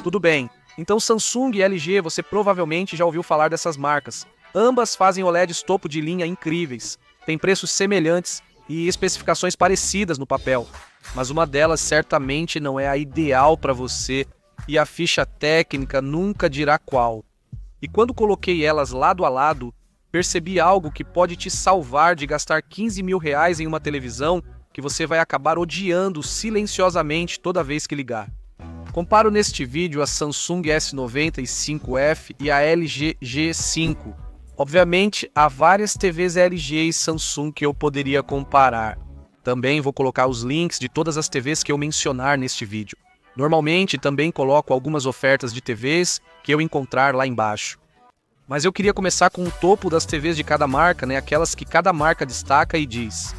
Tudo bem. Então Samsung e LG, você provavelmente já ouviu falar dessas marcas. Ambas fazem OLEDs topo de linha incríveis, têm preços semelhantes e especificações parecidas no papel. Mas uma delas certamente não é a ideal para você e a ficha técnica nunca dirá qual. E quando coloquei elas lado a lado, percebi algo que pode te salvar de gastar R$ 15.000 em uma televisão que você vai acabar odiando silenciosamente toda vez que ligar. Comparo neste vídeo a Samsung S95F e a LG G5. Obviamente, há várias TVs LG e Samsung que eu poderia comparar. Também vou colocar os links de todas as TVs que eu mencionar neste vídeo. Normalmente, também coloco algumas ofertas de TVs que eu encontrar lá embaixo. Mas eu queria começar com o topo das TVs de cada marca, aquelas que cada marca destaca e diz: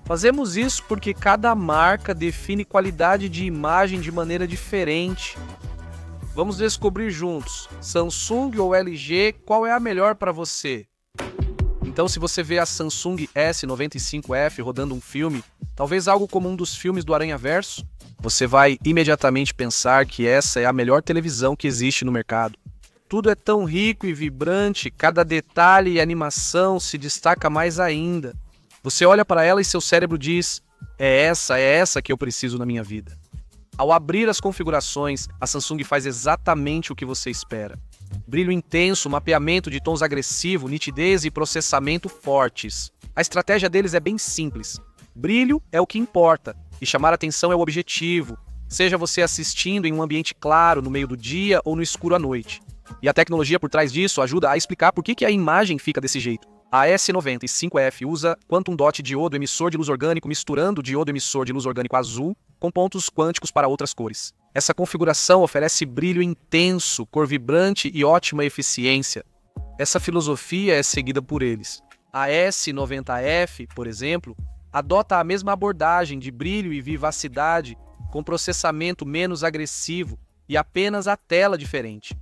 fazemos isso porque cada marca define qualidade de imagem de maneira diferente. Vamos descobrir juntos, Samsung ou LG, qual é a melhor para você? Então, se você vê a Samsung S95F rodando um filme, talvez algo como um dos filmes do Aranhaverso, você vai imediatamente pensar que essa é a melhor televisão que existe no mercado. Tudo é tão rico e vibrante, cada detalhe e animação se destaca mais ainda. Você olha para ela e seu cérebro diz: é essa que eu preciso na minha vida. Ao abrir as configurações, a Samsung faz exatamente o que você espera. Brilho intenso, mapeamento de tons agressivo, nitidez e processamento fortes. A estratégia deles é bem simples. Brilho é o que importa, e chamar atenção é o objetivo, seja você assistindo em um ambiente claro no meio do dia ou no escuro à noite. E a tecnologia por trás disso ajuda a explicar por que a imagem fica desse jeito. A S95F usa Quantum Dot diodo emissor de luz orgânico misturando o diodo emissor de luz orgânico azul com pontos quânticos para outras cores. Essa configuração oferece brilho intenso, cor vibrante e ótima eficiência. Essa filosofia é seguida por eles. A S90F, por exemplo, adota a mesma abordagem de brilho e vivacidade, com processamento menos agressivo e apenas a tela diferente.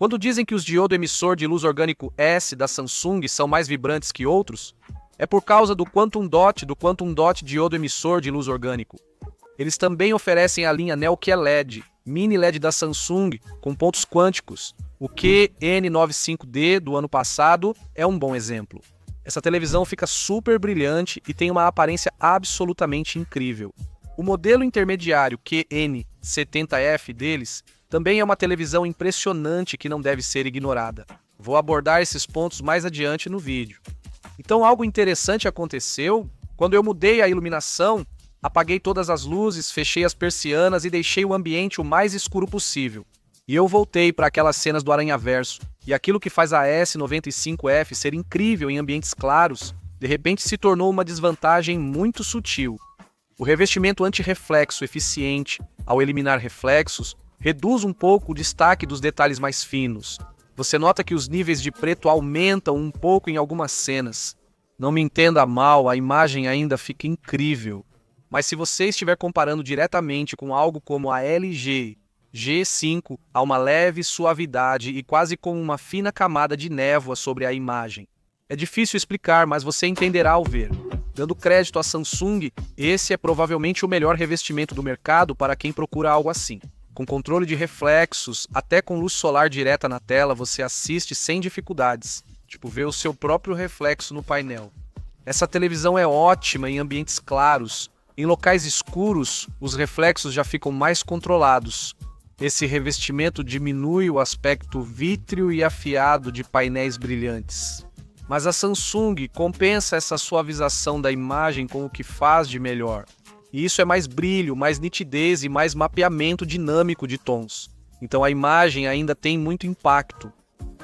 Quando dizem que os diodo emissor de luz orgânico S da Samsung são mais vibrantes que outros, é por causa do Quantum Dot diodo emissor de luz orgânico. Eles também oferecem a linha Neo QLED, mini LED da Samsung, com pontos quânticos. O QN95D do ano passado é um bom exemplo. Essa televisão fica super brilhante e tem uma aparência absolutamente incrível. O modelo intermediário QN70F deles também é uma televisão impressionante que não deve ser ignorada. Vou abordar esses pontos mais adiante no vídeo. Então, algo interessante aconteceu quando eu mudei a iluminação, apaguei todas as luzes, fechei as persianas e deixei o ambiente o mais escuro possível. E eu voltei para aquelas cenas do Aranhaverso. E aquilo que faz a S95F ser incrível em ambientes claros, de repente se tornou uma desvantagem muito sutil. O revestimento anti-reflexo eficiente, ao eliminar reflexos, reduz um pouco o destaque dos detalhes mais finos. Você nota que os níveis de preto aumentam um pouco em algumas cenas. Não me entenda mal, a imagem ainda fica incrível. Mas se você estiver comparando diretamente com algo como a LG G5, há uma leve suavidade e quase com uma fina camada de névoa sobre a imagem. É difícil explicar, mas você entenderá ao ver. Dando crédito à Samsung, esse é provavelmente o melhor revestimento do mercado para quem procura algo assim. Com controle de reflexos, até com luz solar direta na tela, você assiste sem dificuldades. Vê o seu próprio reflexo no painel. Essa televisão é ótima em ambientes claros. Em locais escuros, os reflexos já ficam mais controlados. Esse revestimento diminui o aspecto vítreo e afiado de painéis brilhantes. Mas a Samsung compensa essa suavização da imagem com o que faz de melhor. E isso é mais brilho, mais nitidez e mais mapeamento dinâmico de tons. Então a imagem ainda tem muito impacto.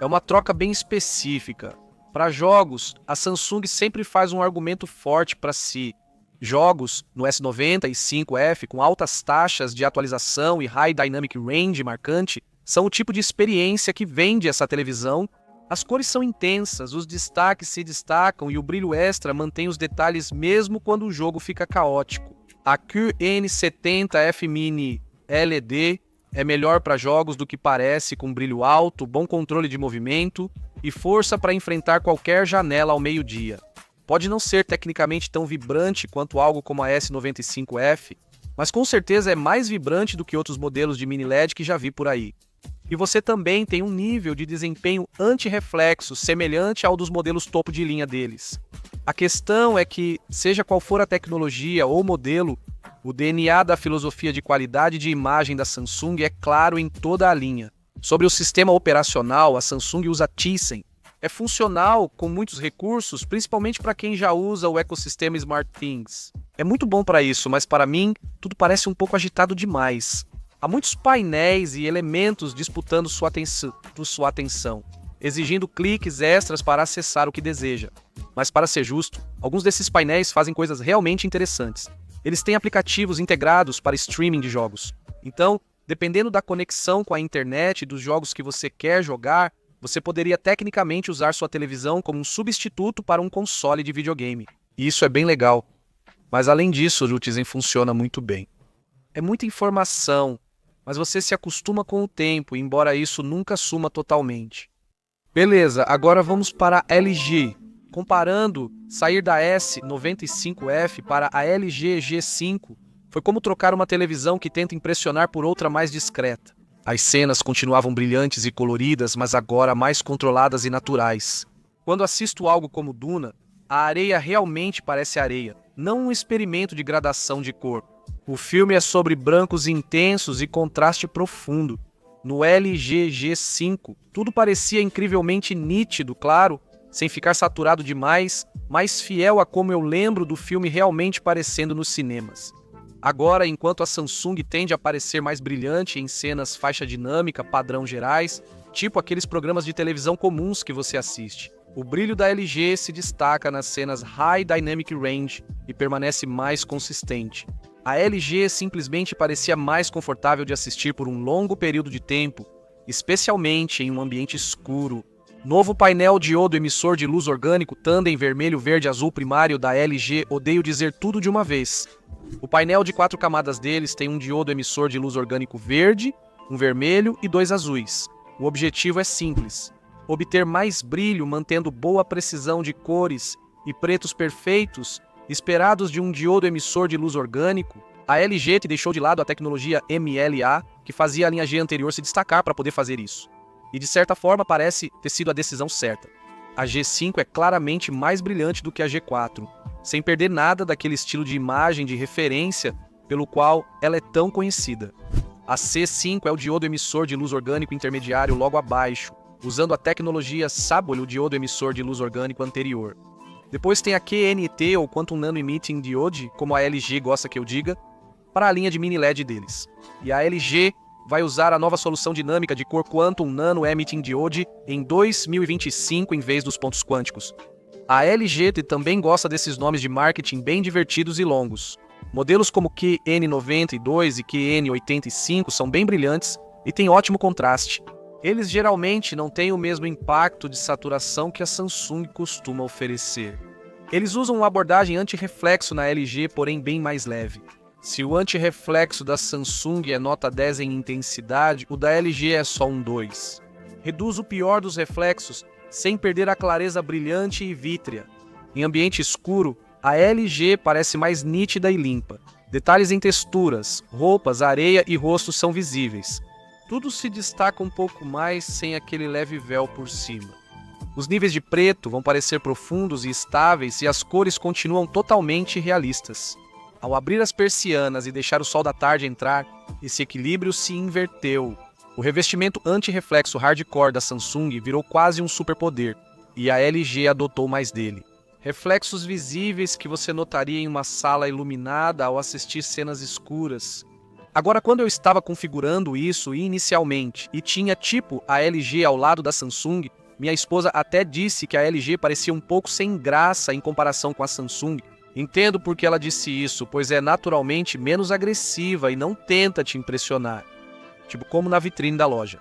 É uma troca bem específica. Para jogos, a Samsung sempre faz um argumento forte para si. Jogos no S95F com altas taxas de atualização e High Dynamic Range marcante são o tipo de experiência que vende essa televisão. As cores são intensas, os destaques se destacam e o brilho extra mantém os detalhes mesmo quando o jogo fica caótico. A QN70F Mini LED é melhor para jogos do que parece, com brilho alto, bom controle de movimento e força para enfrentar qualquer janela ao meio-dia. Pode não ser tecnicamente tão vibrante quanto algo como a S95F, mas com certeza é mais vibrante do que outros modelos de mini LED que já vi por aí. E você também tem um nível de desempenho anti-reflexo semelhante ao dos modelos topo de linha deles. A questão é que, seja qual for a tecnologia ou modelo, o DNA da filosofia de qualidade de imagem da Samsung é claro em toda a linha. Sobre o sistema operacional, a Samsung usa Tizen. É funcional, com muitos recursos, principalmente para quem já usa o ecossistema SmartThings. É muito bom para isso, mas para mim, tudo parece um pouco agitado demais. Há muitos painéis e elementos disputando sua atenção, exigindo cliques extras para acessar o que deseja. Mas para ser justo, alguns desses painéis fazem coisas realmente interessantes. Eles têm aplicativos integrados para streaming de jogos. Então, dependendo da conexão com a internet e dos jogos que você quer jogar, você poderia tecnicamente usar sua televisão como um substituto para um console de videogame. E isso é bem legal. Mas além disso, o Tizen funciona muito bem. É muita informação, mas você se acostuma com o tempo, embora isso nunca suma totalmente. Beleza, agora vamos para a LG. Comparando sair da S95F para a LG G5, foi como trocar uma televisão que tenta impressionar por outra mais discreta. As cenas continuavam brilhantes e coloridas, mas agora mais controladas e naturais. Quando assisto algo como Duna, a areia realmente parece areia, não um experimento de gradação de cor. O filme é sobre brancos intensos e contraste profundo. No LG G5, tudo parecia incrivelmente nítido, claro, sem ficar saturado demais, mais fiel a como eu lembro do filme realmente parecendo nos cinemas. Agora, enquanto a Samsung tende a parecer mais brilhante em cenas faixa dinâmica, padrão gerais, tipo aqueles programas de televisão comuns que você assiste, o brilho da LG se destaca nas cenas High Dynamic Range e permanece mais consistente. A LG simplesmente parecia mais confortável de assistir por um longo período de tempo, especialmente em um ambiente escuro. Novo painel diodo emissor de luz orgânico tandem vermelho verde azul primário da LG, odeio dizer tudo de uma vez. O painel de 4 camadas deles tem um diodo emissor de luz orgânico verde, um vermelho e 2 azuis. O objetivo é simples: obter mais brilho mantendo boa precisão de cores e pretos perfeitos esperados de um diodo emissor de luz orgânico. A LG deixou de lado a tecnologia MLA, que fazia a linha G anterior se destacar para poder fazer isso. E de certa forma parece ter sido a decisão certa. A G5 é claramente mais brilhante do que a G4, sem perder nada daquele estilo de imagem de referência pelo qual ela é tão conhecida. A C5 é o diodo emissor de luz orgânico intermediário logo abaixo, usando a tecnologia Sabol, o diodo emissor de luz orgânico anterior. Depois tem a QNT, ou Quantum Nano Emitting Diode, como a LG gosta que eu diga, para a linha de mini LED deles. E a LG vai usar a nova solução dinâmica de cor Quantum Nano Emitting Diode em 2025 em vez dos pontos quânticos. A LG também gosta desses nomes de marketing bem divertidos e longos. Modelos como QN92 e QN85 são bem brilhantes e têm ótimo contraste. Eles geralmente não têm o mesmo impacto de saturação que a Samsung costuma oferecer. Eles usam uma abordagem anti-reflexo na LG, porém bem mais leve. Se o anti-reflexo da Samsung é nota 10 em intensidade, o da LG é só um 2. Reduz o pior dos reflexos, sem perder a clareza brilhante e vítrea. Em ambiente escuro, a LG parece mais nítida e limpa. Detalhes em texturas, roupas, areia e rostos são visíveis. Tudo se destaca um pouco mais sem aquele leve véu por cima. Os níveis de preto vão parecer profundos e estáveis e as cores continuam totalmente realistas. Ao abrir as persianas e deixar o sol da tarde entrar, esse equilíbrio se inverteu. O revestimento anti-reflexo hardcore da Samsung virou quase um superpoder, e a LG adotou mais dele. Reflexos visíveis que você notaria em uma sala iluminada ao assistir cenas escuras. Agora, quando eu estava configurando isso inicialmente e tinha tipo a LG ao lado da Samsung, minha esposa até disse que a LG parecia um pouco sem graça em comparação com a Samsung. Entendo por que ela disse isso, pois é naturalmente menos agressiva e não tenta te impressionar. Tipo como na vitrine da loja.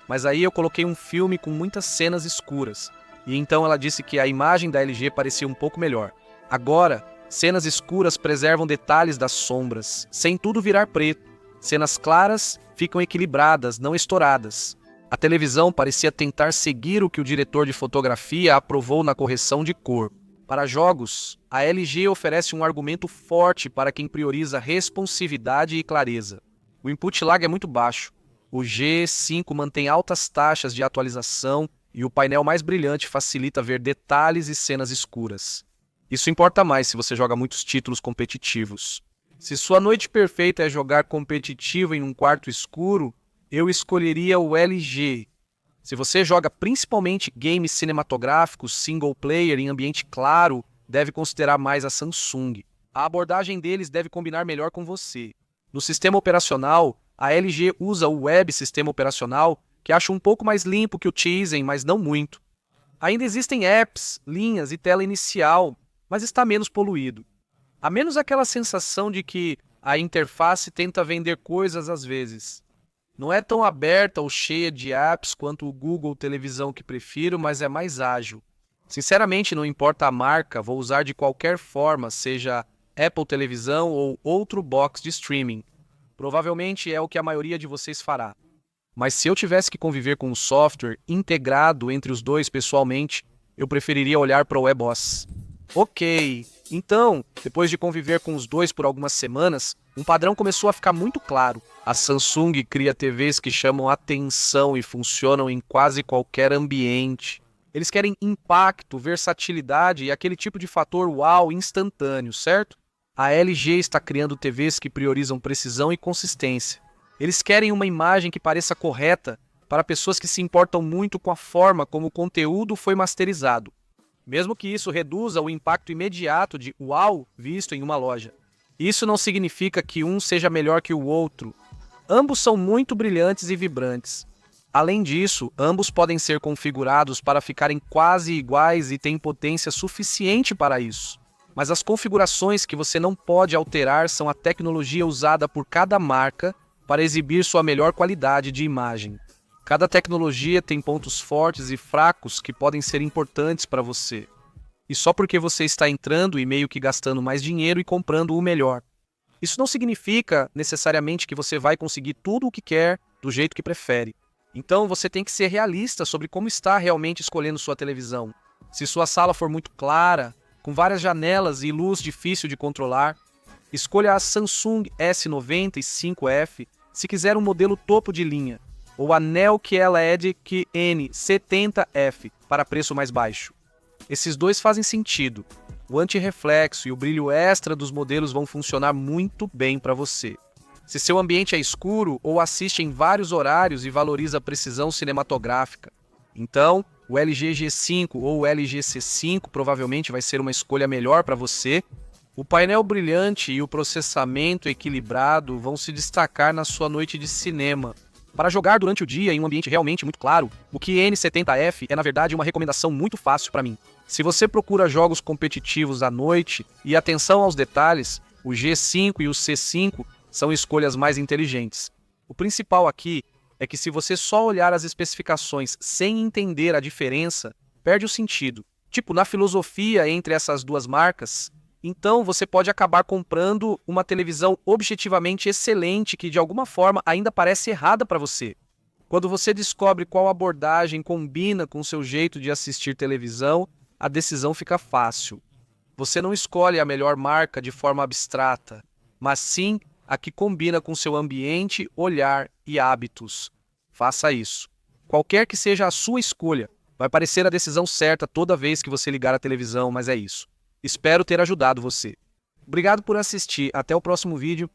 Mas aí eu coloquei um filme com muitas cenas escuras. E então ela disse que a imagem da LG parecia um pouco melhor. Agora, cenas escuras preservam detalhes das sombras, sem tudo virar preto. Cenas claras ficam equilibradas, não estouradas. A televisão parecia tentar seguir o que o diretor de fotografia aprovou na correção de cor. Para jogos, a LG oferece um argumento forte para quem prioriza responsividade e clareza. O input lag é muito baixo, O G5 mantém altas taxas de atualização e o painel mais brilhante facilita ver detalhes e cenas escuras. Isso importa mais se você joga muitos títulos competitivos. Se sua noite perfeita é jogar competitivo em um quarto escuro, eu escolheria o LG. Se você joga principalmente games cinematográficos, single player em ambiente claro, deve considerar mais a Samsung. A abordagem deles deve combinar melhor com você. No sistema operacional, a LG usa o Web Sistema Operacional, que acho um pouco mais limpo que o Tizen, mas não muito. Ainda existem apps, linhas e tela inicial, mas está menos poluído. Há menos aquela sensação de que a interface tenta vender coisas às vezes. Não é tão aberta ou cheia de apps quanto o Google Televisão que prefiro, mas é mais ágil. Sinceramente, não importa a marca, vou usar de qualquer forma, seja Apple Televisão ou outro box de streaming. Provavelmente é o que a maioria de vocês fará. Mas se eu tivesse que conviver com um software integrado entre os dois pessoalmente, eu preferiria olhar para o WebOS. Ok, então, depois de conviver com os dois por algumas semanas, um padrão começou a ficar muito claro. A Samsung cria TVs que chamam atenção e funcionam em quase qualquer ambiente. Eles querem impacto, versatilidade e aquele tipo de fator uau instantâneo, certo? A LG está criando TVs que priorizam precisão e consistência. Eles querem uma imagem que pareça correta para pessoas que se importam muito com a forma como o conteúdo foi masterizado, mesmo que isso reduza o impacto imediato de uau visto em uma loja. Isso não significa que um seja melhor que o outro. Ambos são muito brilhantes e vibrantes. Além disso, ambos podem ser configurados para ficarem quase iguais e têm potência suficiente para isso. Mas as configurações que você não pode alterar são a tecnologia usada por cada marca para exibir sua melhor qualidade de imagem. Cada tecnologia tem pontos fortes e fracos que podem ser importantes para você. E só porque você está entrando e meio que gastando mais dinheiro e comprando o melhor. Isso não significa necessariamente que você vai conseguir tudo o que quer do jeito que prefere. Então você tem que ser realista sobre como está realmente escolhendo sua televisão. Se sua sala for muito clara, com várias janelas e luz difícil de controlar, escolha a Samsung S95F se quiser um modelo topo de linha, ou a Neo QLED N70F para preço mais baixo. Esses dois fazem sentido. O antirreflexo e o brilho extra dos modelos vão funcionar muito bem para você. Se seu ambiente é escuro ou assiste em vários horários e valoriza a precisão cinematográfica, então o LG G5 ou o LG C5 provavelmente vai ser uma escolha melhor para você. O painel brilhante e o processamento equilibrado vão se destacar na sua noite de cinema. Para jogar durante o dia em um ambiente realmente muito claro, o QN70F é na verdade uma recomendação muito fácil para mim. Se você procura jogos competitivos à noite e atenção aos detalhes, o G5 e o C5 são escolhas mais inteligentes. O principal aqui é que se você só olhar as especificações sem entender a diferença, perde o sentido. Tipo, na filosofia entre essas duas marcas, então você pode acabar comprando uma televisão objetivamente excelente que de alguma forma ainda parece errada para você. Quando você descobre qual abordagem combina com o seu jeito de assistir televisão, a decisão fica fácil. Você não escolhe a melhor marca de forma abstrata, mas sim a que combina com seu ambiente, olhar e hábitos. Faça isso. Qualquer que seja a sua escolha, vai parecer a decisão certa toda vez que você ligar a televisão, mas é isso. Espero ter ajudado você. Obrigado por assistir. Até o próximo vídeo.